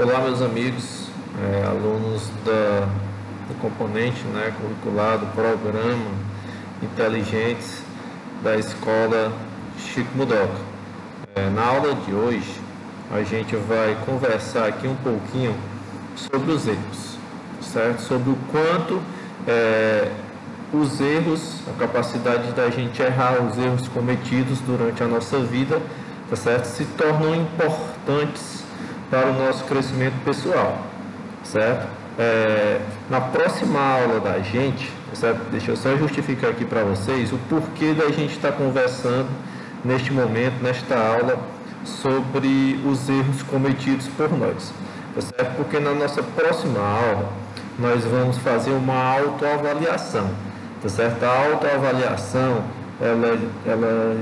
Olá, meus amigos, alunos do componente curricular do programa Inteligentes da Escola Chico Mudoca. Na aula de hoje, a gente vai conversar aqui um pouquinho sobre os erros, certo? Sobre o quanto os erros, a capacidade da gente errar, os erros cometidos durante a nossa vida, tá certo? Se tornam importantes para o nosso crescimento pessoal, certo? Na próxima aula da gente, certo? Deixa eu só justificar aqui para vocês o porquê da gente estar conversando neste momento, nesta aula, sobre os erros cometidos por nós, tá certo? Porque na nossa próxima aula nós vamos fazer uma autoavaliação, tá certo? A autoavaliação, ela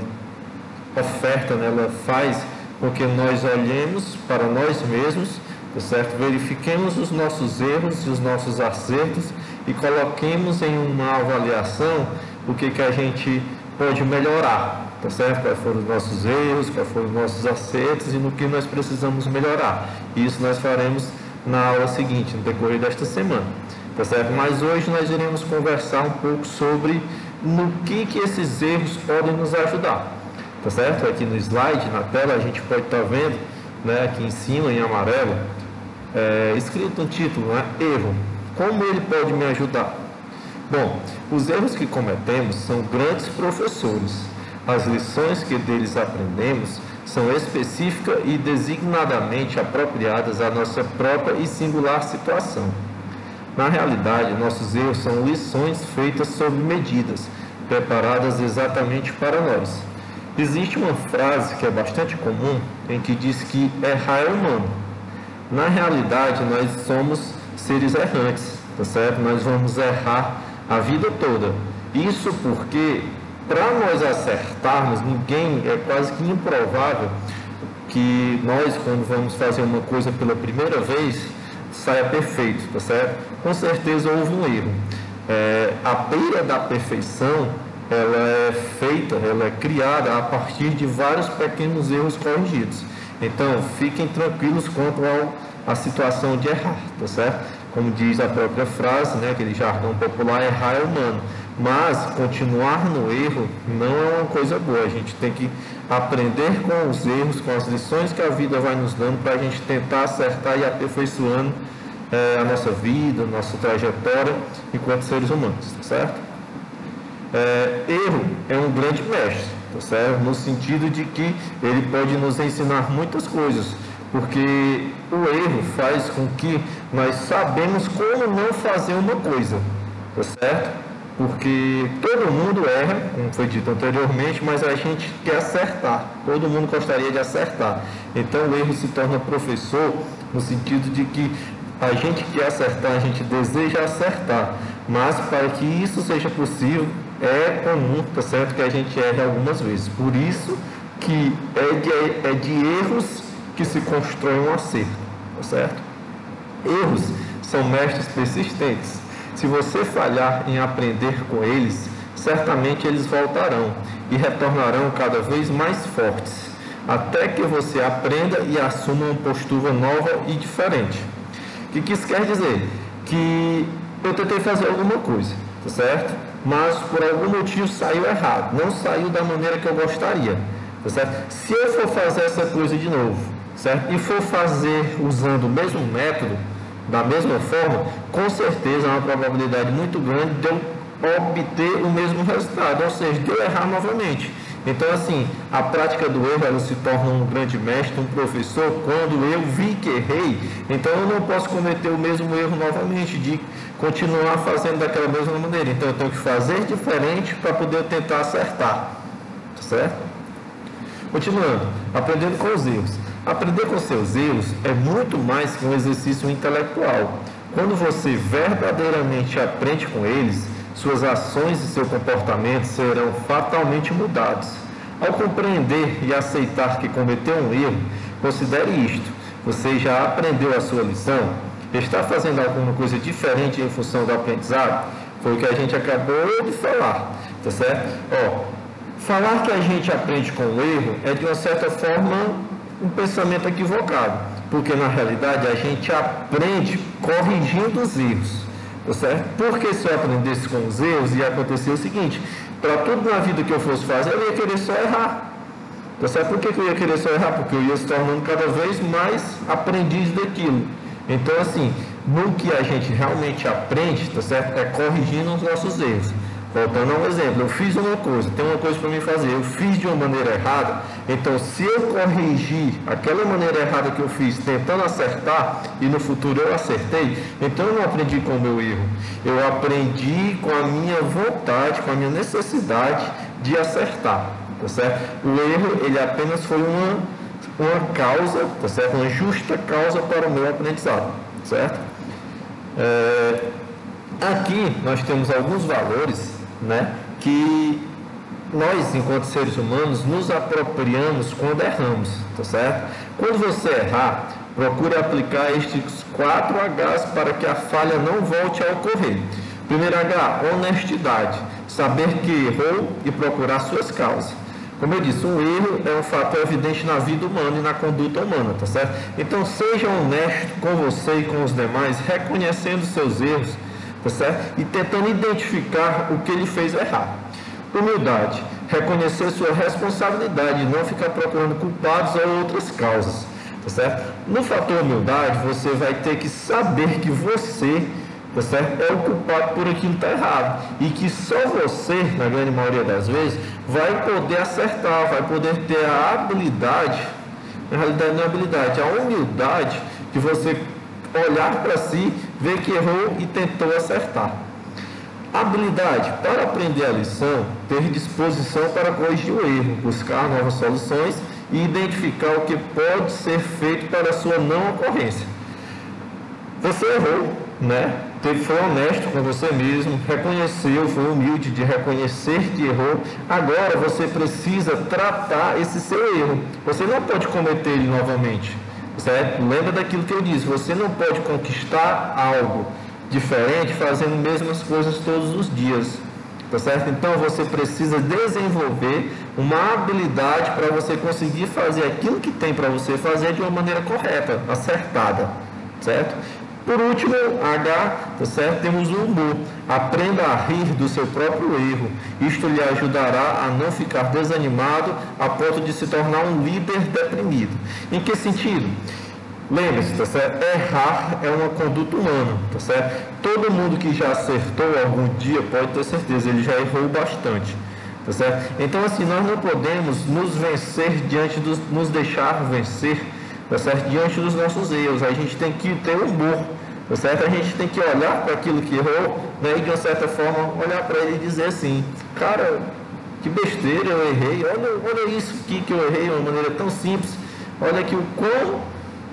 oferta, ela faz com que nós olhemos para nós mesmos, tá certo? Verifiquemos os nossos erros e os nossos acertos e coloquemos em uma avaliação o que a gente pode melhorar, tá certo? Quais foram os nossos erros, quais foram os nossos acertos e no que nós precisamos melhorar. Isso nós faremos na aula seguinte, no decorrer desta semana, tá certo? Mas hoje nós iremos conversar um pouco sobre no que esses erros podem nos ajudar. Tá certo? Aqui no slide, na tela, a gente pode estar vendo, aqui em cima, em amarelo, escrito no título, erro. Como ele pode me ajudar? Bom, os erros que cometemos são grandes professores. As lições que deles aprendemos são específicas e designadamente apropriadas à nossa própria e singular situação. Na realidade, nossos erros são lições feitas sob medidas, preparadas exatamente para nós. Existe uma frase que é bastante comum, em que diz que errar é humano. Na realidade, nós somos seres errantes, tá certo? Nós vamos errar a vida toda. Isso porque, para nós acertarmos, é quase que improvável que nós, quando vamos fazer uma coisa pela primeira vez, saia perfeito, tá certo? Com certeza houve um erro. A beira da perfeição, ela é feita, ela é criada a partir de vários pequenos erros corrigidos. Então, fiquem tranquilos quanto à situação de errar, tá certo? Como diz a própria frase, aquele jargão popular, errar é humano. Mas continuar no erro não é uma coisa boa. A gente tem que aprender com os erros, com as lições que a vida vai nos dando para a gente tentar acertar e aperfeiçoando a nossa vida, a nossa trajetória enquanto seres humanos, tá certo? Erro é um grande mestre, tá certo? No sentido de que ele pode nos ensinar muitas coisas, porque o erro faz com que nós sabemos como não fazer uma coisa, tá certo? Porque todo mundo erra, como foi dito anteriormente, mas a gente quer acertar, todo mundo gostaria de acertar. Então o erro se torna professor no sentido de que a gente quer acertar, a gente deseja acertar, mas para que isso seja possível, é comum, tá certo, que a gente erre algumas vezes. Por isso que é de erros que se constrói um acerto, tá certo? Erros são mestres persistentes. Se você falhar em aprender com eles, certamente eles voltarão e retornarão cada vez mais fortes, até que você aprenda e assuma uma postura nova e diferente. O que isso quer dizer? Que eu tentei fazer alguma coisa, tá certo? Mas por algum motivo saiu errado, não saiu da maneira que eu gostaria, tá certo? Se eu for fazer essa coisa de novo, certo? E for fazer usando o mesmo método, da mesma forma, com certeza há uma probabilidade muito grande de eu obter o mesmo resultado, ou seja, de eu errar novamente. Então, assim, a prática do erro, ela se torna um grande mestre, um professor, quando eu vi que errei, então eu não posso cometer o mesmo erro novamente, de continuar fazendo daquela mesma maneira. Então, eu tenho que fazer diferente para poder tentar acertar, certo? Continuando, aprendendo com os erros. Aprender com seus erros é muito mais que um exercício intelectual. Quando você verdadeiramente aprende com eles, suas ações e seu comportamento serão fatalmente mudados. Ao compreender e aceitar que cometeu um erro, considere isto: você já aprendeu a sua lição? Está fazendo alguma coisa diferente em função do aprendizado? Foi o que a gente acabou de falar, tá certo? Falar que a gente aprende com o erro é, de uma certa forma, um pensamento equivocado. Porque na realidade a gente aprende corrigindo os erros, tá certo? Porque se eu aprendesse com os erros, ia acontecer o seguinte: para tudo na vida que eu fosse fazer, eu ia querer só errar. Tá certo? Por que eu ia querer só errar? Porque eu ia se tornando cada vez mais aprendiz daquilo. Então, assim, no que a gente realmente aprende, tá certo? É corrigindo os nossos erros. Voltando a um exemplo, eu fiz uma coisa, tem uma coisa para mim fazer, eu fiz de uma maneira errada, então se eu corrigir aquela maneira errada que eu fiz, tentando acertar, e no futuro eu acertei, então eu não aprendi com o meu erro, eu aprendi com a minha vontade, com a minha necessidade de acertar, tá certo? O erro, ele apenas foi uma causa, tá certo? Uma justa causa para o meu aprendizado, certo? Aqui nós temos alguns valores, né, que nós, enquanto seres humanos, nos apropriamos quando erramos, tá certo? Quando você errar, procure aplicar estes 4 H's para que a falha não volte a ocorrer. Primeiro H, honestidade, saber que errou e procurar suas causas. Como eu disse, um erro é um fator evidente na vida humana e na conduta humana, tá certo? Então seja honesto com você e com os demais, reconhecendo seus erros, tá certo? E tentando identificar o que ele fez errar. Humildade, reconhecer sua responsabilidade e não ficar procurando culpados ou outras causas, tá certo? No fator humildade, você vai ter que saber que você, tá certo, é o culpado por aquilo que está errado e que só você, na grande maioria das vezes, vai poder acertar, vai poder ter a habilidade, na realidade não é habilidade, a humildade de você olhar para si, ver que errou e tentou acertar. Habilidade, para aprender a lição, ter disposição para corrigir o erro, buscar novas soluções e identificar o que pode ser feito para a sua não ocorrência. Você errou, né? Foi honesto com você mesmo, reconheceu, foi humilde de reconhecer que errou. Agora você precisa tratar esse seu erro. Você não pode cometer ele novamente, certo? Lembra daquilo que eu disse, você não pode conquistar algo diferente fazendo as mesmas coisas todos os dias, tá certo? Então você precisa desenvolver uma habilidade para você conseguir fazer aquilo que tem para você fazer de uma maneira correta, acertada, certo? Por último, H, tá certo? Temos o humor. Aprenda a rir do seu próprio erro. Isto lhe ajudará a não ficar desanimado a ponto de se tornar um líder deprimido. Em que sentido? Lembre-se, tá certo? Errar é uma conduta humana, tá certo? Todo mundo que já acertou algum dia pode ter certeza, ele já errou bastante, tá certo? Então, assim, nós não podemos nos vencer nos deixar vencer, tá certo? Diante dos nossos erros. A gente tem que ter humor, tá certo? A gente tem que olhar para aquilo que errou, né? E de uma certa forma olhar para ele e dizer assim: cara, que besteira, eu errei, olha isso aqui que eu errei de uma maneira tão simples, olha que o quão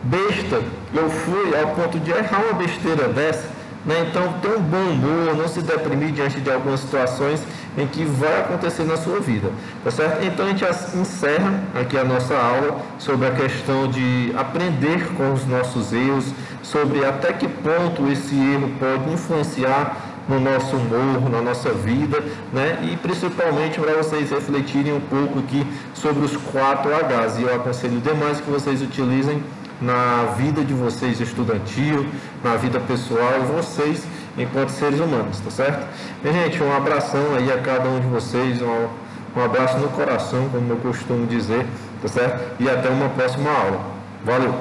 besta eu fui ao ponto de errar uma besteira dessa, né? Então ter um bom humor, não se deprimir diante de algumas situações em que vai acontecer na sua vida, tá certo? Então a gente encerra aqui a nossa aula sobre a questão de aprender com os nossos erros, sobre até que ponto esse erro pode influenciar no nosso humor, na nossa vida, né? E principalmente para vocês refletirem um pouco aqui sobre os 4 H's, e eu aconselho demais que vocês utilizem na vida de vocês estudantil, na vida pessoal, vocês enquanto seres humanos, tá certo? E, gente, um abração aí a cada um de vocês, um abraço no coração, como eu costumo dizer, tá certo? E até uma próxima aula. Valeu!